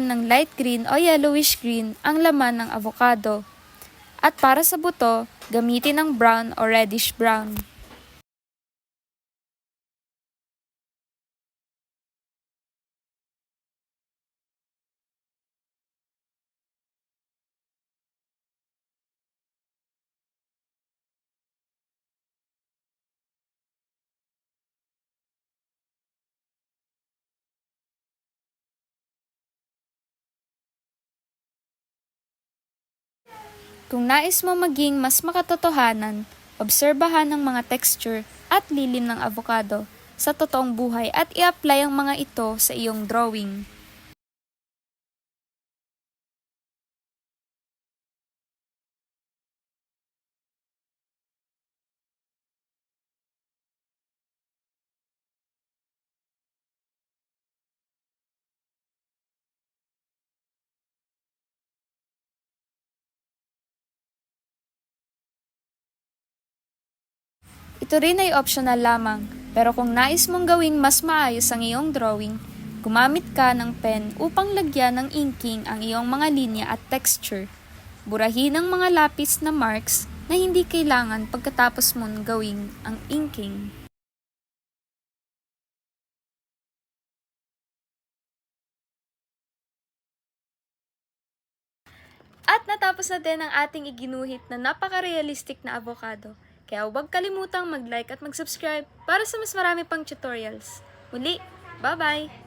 ng light green o yellowish green ang laman ng avocado. At para sa buto, gamitin ng brown o reddish brown. Kung nais mo maging mas makatotohanan, obserbahan ang mga texture at lilim ng avocado sa totoong buhay at i-apply ang mga ito sa iyong drawing. Ito rin ay optional lamang, pero kung nais mong gawing mas maayos ang iyong drawing, gumamit ka ng pen upang lagyan ng inking ang iyong mga linya at texture. Burahin ang mga lapis na marks na hindi kailangan pagkatapos mong gawing ang inking. At natapos na din ang ating iginuhit na napaka-realistic na avocado. Kaya huwag kalimutang mag-like at mag-subscribe para sa mas marami pang tutorials. Muli, bye-bye!